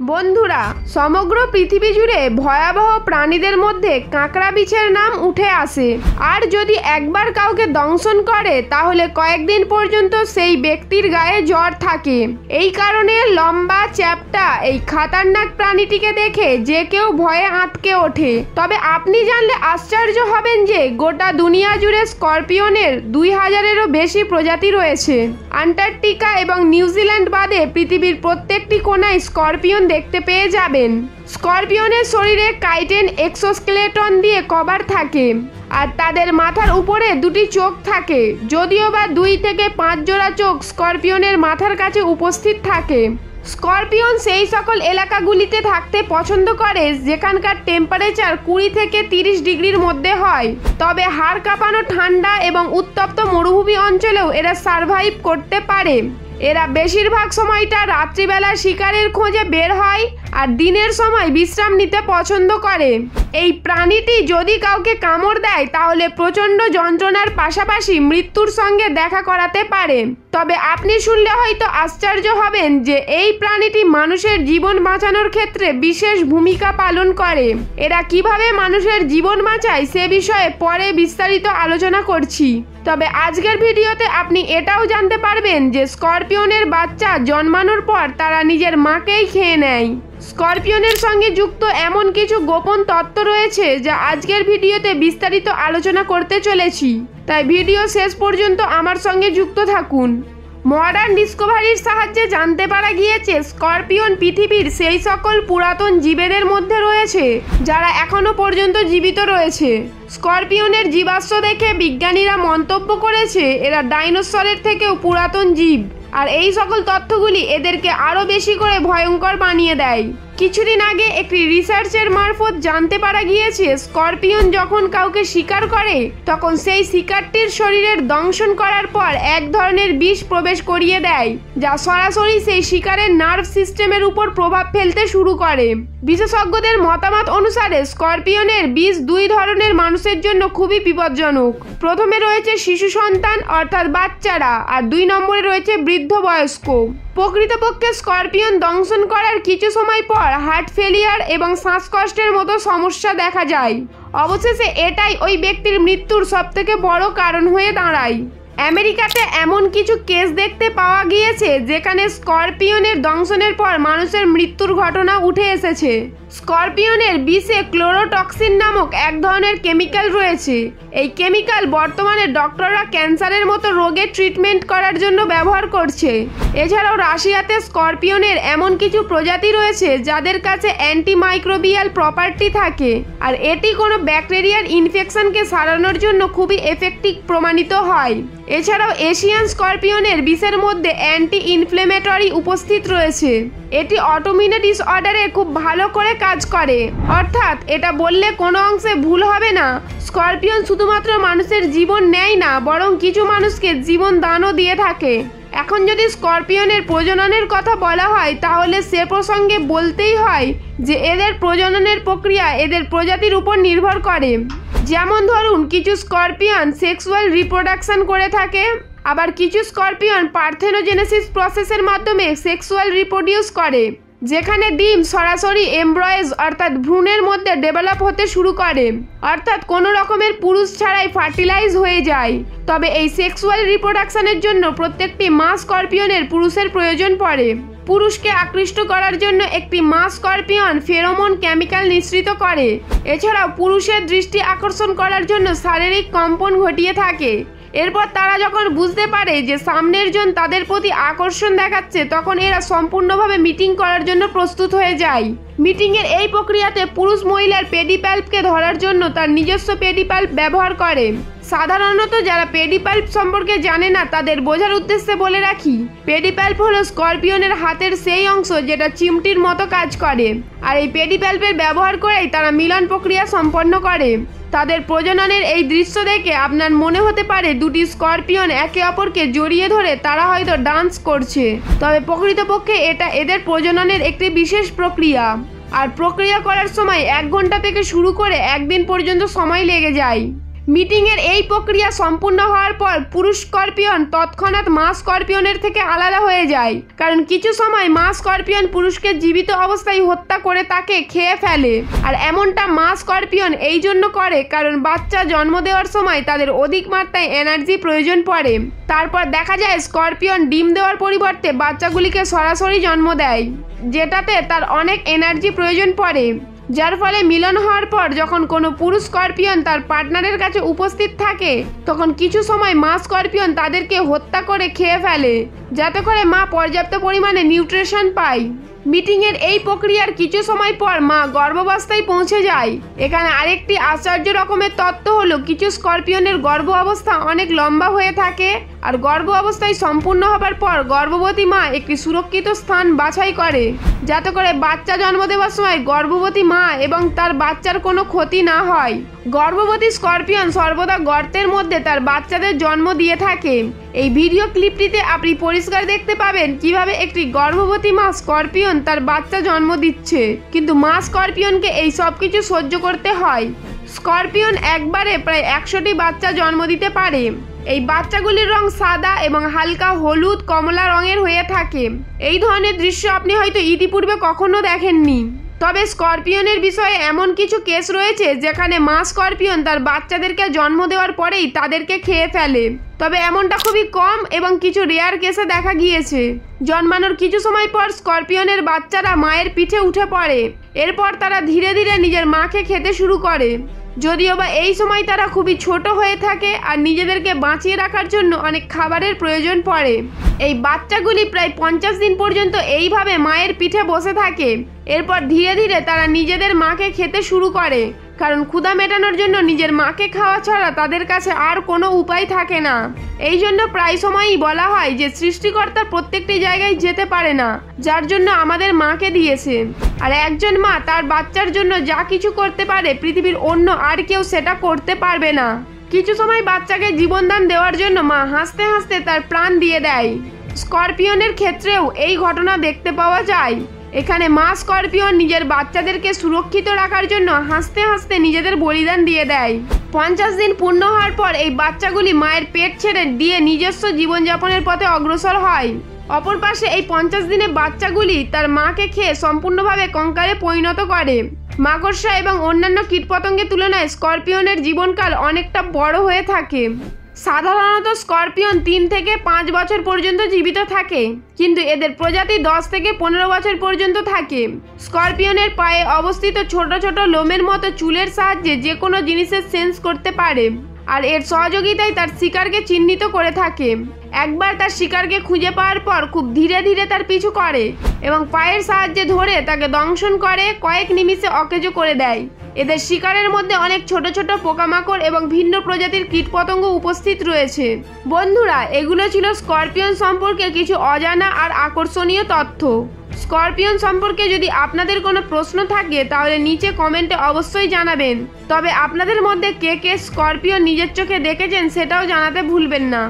বন্ধুরা, সমগ্র পৃথিবী জুড়ে ভয়াবহ প্রাণীদের মধ্যে কাঁকড়া বিছের নাম উঠে আসে। আর যদি একবার কাউকে দংশন করে তাহলে কয়েকদিন পর্যন্ত সেই ব্যক্তির গায়ে জ্বর থাকে। এই কারণে লম্বা চ্যাপ্টা এই খতরনাক প্রাণীটিকে দেখে যে কেউ ভয়ে আঁতকে ওঠে। তবে আপনি জানলে আশ্চর্য হবেন যে গোটা দুনিয়া জুড়ে স্করপিয়নের 2000-এরও বেশি প্রজাতি রয়েছে। আন্টার্কটিকা এবং নিউজিল্যান্ড বাদে পৃথিবীর প্রত্যেকটি কোনায় স্করপিয়ন দেখতে পেয়ে যাবেন। স্করপিয়নের শরীরে কাইটেন এক্সোস্কেলেটন দিয়ে কভার থাকে আর তাদের মাথার উপরে দুটি চোখ থাকে, যদিও বা 2 থেকে 5 জোড়া চোখ স্করপিয়নের মাথার কাছে উপস্থিত থাকে। স্করপিয়ন সেই সকল এলাকাগুলিতে থাকতে পছন্দ করে যেখানকার টেম্পারেচার 20 থেকে 30 ডিগ্রির মধ্যে হয়। তবে হাড় কাঁপানো ঠান্ডা এবং উত্তপ্ত মরুভূমি অঞ্চলেও এরা সার্ভাইভ করতে পারে। এরা বেশিরভাগ সময়টা রাত্রিবেলা শিকারের খোঁজে বের হয় আর দিনের সময় বিশ্রাম নিতে পছন্দ করে। এই প্রাণীটি যদি কাউকে কামড় দেয় তাহলে প্রচণ্ড যন্ত্রণার পাশাপাশি মৃত্যুর সঙ্গে দেখা করাতে পারে। তবে আপনি শুনলে হয়তো আশ্চর্য হবেন যে এই প্রাণীটি মানুষের জীবন বাঁচানোর ক্ষেত্রে বিশেষ ভূমিকা পালন করে। এরা কিভাবে মানুষের জীবন বাঁচায় সে বিষয়ে পরে বিস্তারিত আলোচনা করছি। তবে আজকের ভিডিওতে আপনি এটাও জানতে পারবেন যে স্করপিয়নের বাচ্চা জন্মানোর পর তারা নিজের মাকেই খেয়ে নেয়। স্করপিয়নের সঙ্গে যুক্ত এমন কিছু গোপন তত্ত্ব রয়েছে যা আজকের ভিডিওতে বিস্তারিত আলোচনা করতে চলেছি, তাই ভিডিও শেষ পর্যন্ত আমার সঙ্গে যুক্ত থাকুন। মডার্ন ডিসকভারির সাহায্যে জানতে পারা গিয়েছে স্করপিয়ন পৃথিবীর সেই সকল পুরাতন জীবেদের মধ্যে রয়েছে যারা এখনো পর্যন্ত জীবিত রয়েছে। স্করপিয়নের জীবাশ্ম দেখে বিজ্ঞানীরা মন্তব্য করেছে এরা ডাইনোসরের থেকেও পুরাতন জীব, আর এই সকল তথ্যগুলি এদেরকে আরও বেশি করে ভয়ঙ্কর বানিয়ে দেয়। কিছুদিন আগে একটি রিসার্চের মারফত জানতে পারা গিয়েছে স্করপিয়ন যখন কাউকে শিকার করে তখন সেই শিকারটির শরীরের দংশন করার পর এক ধরনের বিষ প্রবেশ করিয়ে দেয়, যা সরাসরি সেই শিকারের নার্ভ সিস্টেমের উপর প্রভাব ফেলতে শুরু করে। বিশেষজ্ঞদের মতামত অনুসারে স্করপিয়নের বিষ 2 ধরনের মানুষের জন্য খুবই বিপজ্জনক। প্রথমে রয়েছে শিশু সন্তান অর্থাৎ বাচ্চারা, আর 2 নম্বরে রয়েছে বৃদ্ধ বয়স্ক। প্রকৃতপক্ষে স্করপিয়ন দংশন করার কিছু সময় পর হার্ট ফেলিয়ার এবং শ্বাসকষ্টের মতো সমস্যা দেখা যায়। অবশেষে এটাই ওই ব্যক্তির মৃত্যুর সবথেকে বড় কারণ হয়ে দাঁড়ায়। আমেরিকাতে এমন কিছু কেস দেখতে পাওয়া গিয়েছে যেখানে স্করপিয়নের দংশনের পর মানুষের মৃত্যুর ঘটনা উঠে এসেছে। স্করপিয়নের বিষে ক্লোরোটক্সিন নামক এক ধরনের কেমিক্যাল রয়েছে। এই কেমিক্যাল বর্তমানে ডক্টররা ক্যান্সারের মতো রোগের ট্রিটমেন্ট করার জন্য ব্যবহার করছে। এছাড়াও রাশিয়াতে স্করপিয়নের এমন কিছু প্রজাতি রয়েছে যাদের কাছে অ্যান্টিমাইক্রোবিয়াল প্রপার্টি থাকে, আর এটি কোনো ব্যাকটেরিয়ার ইনফেকশনকে সারানোর জন্য খুবই এফেক্টিভ প্রমাণিত হয়। এছাড়াও এশিয়ান স্করপিয়নের বিষের মধ্যে অ্যান্টি ইনফ্লেমেটরি উপস্থিত রয়েছে। এটি অটোইমিউন ডিসঅর্ডারে খুব ভালো করে কাজ করে। অর্থাৎ এটা বললে কোনো অংশে ভুল হবে না, স্করপিয়ন শুধুমাত্র মানুষের জীবন নেয় না, বরং কিছু মানুষকে জীবন দানও দিয়ে থাকে। এখন যদি স্করপিয়নের প্রজননের কথা বলা হয় তাহলে সে প্রসঙ্গে বলতেই হয় যে এদের প্রজননের প্রক্রিয়া এদের প্রজাতির উপর নির্ভর করে। যেমন ধরুন, কিছু স্করপিয়ন সেক্সুয়াল রিপ্রোডাকশন করে থাকে, আবার কিছু স্করপিয়ন পার্থেনোজেনেসিস প্রসেসের মাধ্যমে সেক্সুয়াল রিপ্রোডিউস করে, যেখানে ডিম সরাসরি এমব্রয়েজ অর্থাৎ ভ্রূণের মধ্যে ডেভেলপ হতে শুরু করে, অর্থাৎ কোনো রকমের পুরুষ ছাড়াই ফার্টিলাইজ হয়ে যায়। তবে এই সেক্সুয়াল রিপ্রোডাকশনের জন্য প্রত্যেকটি মা স্করপিয়নের পুরুষের প্রয়োজন পড়ে। পুরুষকে আকৃষ্ট করার জন্য একটি মা স্করপিয়ন ফেরোমন কেমিক্যাল নিঃসৃত করে। এছাড়াও পুরুষের দৃষ্টি আকর্ষণ করার জন্য শারীরিক কম্পন ঘটিয়ে থাকে। এরপর তারা যখন বুঝতে পারে যে সামনের জন তাদের প্রতি আকর্ষণ দেখাচ্ছে তখন এরা সম্পূর্ণভাবে মিটিং করার জন্য প্রস্তুত হয়ে যায়। মিটিংয়ের এই প্রক্রিয়াতে পুরুষ মহিলার পেডিপাল্পকে ধরার জন্য তার নিজস্ব পেডিপাল্প ব্যবহার করে। সাধারণত যারা পেডিপাল্প সম্পর্কে জানে না তাদের বোঝার উদ্দেশ্যে বলে রাখি, পেডিপাল্প হলো স্করপিয়নের হাতের সেই অংশ যেটা চিমটির মতো কাজ করে, আর এই পেডিপাল্পের ব্যবহার করেই তারা মিলন প্রক্রিয়া সম্পন্ন করে। তাদের প্রজননের এই দৃশ্য দেখে আপনার মনে হতে পারে দুটি স্করপিয়ন একে অপরকে জড়িয়ে ধরে তারা হয়তো ডান্স করছে, তবে প্রকৃতপক্ষে এটা এদের প্রজননের একটি বিশেষ প্রক্রিয়া। আর প্রক্রিয়া করার সময় 1 ঘন্টা থেকে শুরু করে 1 দিন পর্যন্ত সময় লেগে যায়। মিটিংয়ের এই প্রক্রিয়া সম্পূর্ণ হওয়ার পর পুরুষ স্করপিয়ন তৎক্ষণাৎ মা স্করপিয়নের থেকে আলাদা হয়ে যায়, কারণ কিছু সময় মা স্করপিয়ন পুরুষকে জীবিত অবস্থায় হত্যা করে তাকে খেয়ে ফেলে। আর এমনটা মা স্করপিয়ন এই জন্য করে কারণ বাচ্চা জন্ম দেওয়ার সময় তাদের অধিক মাত্রায় এনার্জি প্রয়োজন পড়ে। তারপর দেখা যায় স্করপিয়ন ডিম দেওয়ার পরিবর্তে বাচ্চাগুলিকে সরাসরি জন্ম দেয়, যেটাতে তার অনেক এনার্জি প্রয়োজন পড়ে, যার ফলে মিলন হওয়ার পর যখন কোনো পুরুষ স্করপিয়ন তার পার্টনারের কাছে উপস্থিত থাকে তখন কিছু সময় মা স্করপিয়ন তাদেরকে হত্যা করে খেয়ে ফেলে, যাতে করে মা পর্যাপ্ত পরিমাণে নিউট্রিশন পায়। মিটিংয়ের এই প্রক্রিয়ার কিছু সময় পর মা গর্ভাবস্থায় পৌঁছে যায়। এখানে আরেকটি আশ্চর্য রকমের তত্ত্ব হলো কিছু স্করপিয়নের গর্ভ অবস্থা অনেক লম্বা হয়ে থাকে, আর গর্ভ অবস্থায় সম্পূর্ণ হবার পর গর্ভবতী মা একটি সুরক্ষিত স্থান বাছাই করে, যাতে করে বাচ্চা জন্ম দেওয়ার সময় গর্ভবতী মা এবং তার বাচ্চার কোনো ক্ষতি না হয়। গর্ভবতী স্করপিয়ন সর্বদা গর্তের মধ্যে তার বাচ্চাদের জন্ম দিয়ে থাকে। এই ভিডিও ক্লিপটিতে আপনি পরিষ্কার দেখতে পাবেন কিভাবে একটি গর্ভবতী মা স্করপিয়ন তার বাচ্চা জন্ম দিচ্ছে, কিন্তু মা স্করপিয়নকে এই সব কিছু সহ্য করতে হয়। স্করপিয়ন একবারে প্রায় 100টি বাচ্চা জন্ম দিতে পারে। এই বাচ্চাগুলির রং সাদা এবং হালকা হলুদ কমলা রঙের হয়ে থাকে। এই ধরনের দৃশ্য আপনি হয়তো ইতিপূর্বে কখনো দেখেননি। তবে স্করপিয়নের বিষয়ে এমন কিছু কেস রয়েছে যেখানে মা স্করপিয়ন তার বাচ্চাদেরকে জন্ম দেওয়ার পরেই তাদেরকে খেয়ে ফেলে, তবে এমনটা খুবই কম এবং কিছু রেয়ার কেসে দেখা গিয়েছে। জন্মানোর কিছু সময় পর স্করপিয়নের বাচ্চারা মায়ের পিঠে উঠে পড়ে, এরপর তারা ধীরে ধীরে নিজের মাকে খেতে শুরু করে, যদিও বা এই সময় তারা খুবই ছোট হয়ে থাকে আর নিজেদেরকে বাঁচিয়ে রাখার জন্য অনেক খাবারের প্রয়োজন পড়ে। এই বাচ্চাগুলি প্রায় 50 দিন পর্যন্ত এইভাবে মায়ের পিঠে বসে থাকে, এরপর ধীরে ধীরে তারা নিজেদের মাকে খেতে শুরু করে, কারণ ক্ষুধা মেটানোর জন্য নিজের মাকে খাওয়া ছাড়া তাদের কাছে আর কোনো উপায় থাকে না। এই জন্য প্রায় সময়ই বলা হয় যে সৃষ্টিকর্তা প্রত্যেকটি জায়গায় যেতে পারে না, যার জন্য আমাদের মাকে দিয়েছে। আর একজন মা তার বাচ্চার জন্য যা কিছু করতে পারে পৃথিবীর অন্য আর কেউ সেটা করতে পারবে না। কিছু সময় বাচ্চাকে জীবনদান দেওয়ার জন্য মা হাসতে হাসতে তার প্রাণ দিয়ে দেয়। স্করপিয়নের ক্ষেত্রেও এই ঘটনা দেখতে পাওয়া যায়। এখানে মা স্করপিয়ন নিজের বাচ্চাদেরকে সুরক্ষিত রাখার জন্য হাসতে হাসতে নিজেদের বলিদান দিয়ে দেয়। 50 দিন পূর্ণ হওয়ার পর এই বাচ্চাগুলি মায়ের পেট ছেড়ে দিয়ে নিজস্ব জীবনযাপনের পথে অগ্রসর হয়। অপর পাশে এই 50 দিনে বাচ্চাগুলি তার মাকে খেয়ে সম্পূর্ণভাবে কঙ্কালে পরিণত করে। মাকড়সা এবং অন্যান্য কীটপতঙ্গের তুলনায় স্করপিয়নের জীবনকাল অনেকটা বড় হয়ে থাকে। সাধারণত স্করপিয়ন 3 থেকে 5 বছর পর্যন্ত জীবিত থাকে, কিন্তু এদের প্রজাতি 10 থেকে 15 বছর পর্যন্ত থাকে। স্করপিয়নের পায়ে অবস্থিত ছোট ছোট লোমের মতো চুলের সাহায্যে যে কোনো জিনিসের সেন্স করতে পারে, আর এর সহযোগিতায় তার শিকারকে চিহ্নিত করে থাকে। একবার তার শিকারকে খুঁজে পাওয়ার পর খুব ধীরে ধীরে তার পিছু করে এবং পায়ের সাহায্যে ধরে তাকে দংশন করে কয়েক নিমিষে অকেজো করে দেয়। এদের শিকারের মধ্যে অনেক ছোট ছোট পোকামাকড় এবং ভিন্ন প্রজাতির কীটপতঙ্গ উপস্থিত রয়েছে। বন্ধুরা, এগুলো ছিল স্করপিয়ন সম্পর্কে কিছু অজানা আর আকর্ষণীয় তথ্য। স্করপিয়ন সম্পর্কে যদি আপনাদের কোনো প্রশ্ন থাকে তাহলে নিচে কমেন্টে অবশ্যই জানাবেন। তবে আপনাদের মধ্যে কে কে স্করপিয়ন নিজের চোখে দেখেছেন সেটাও জানাতে ভুলবেন না।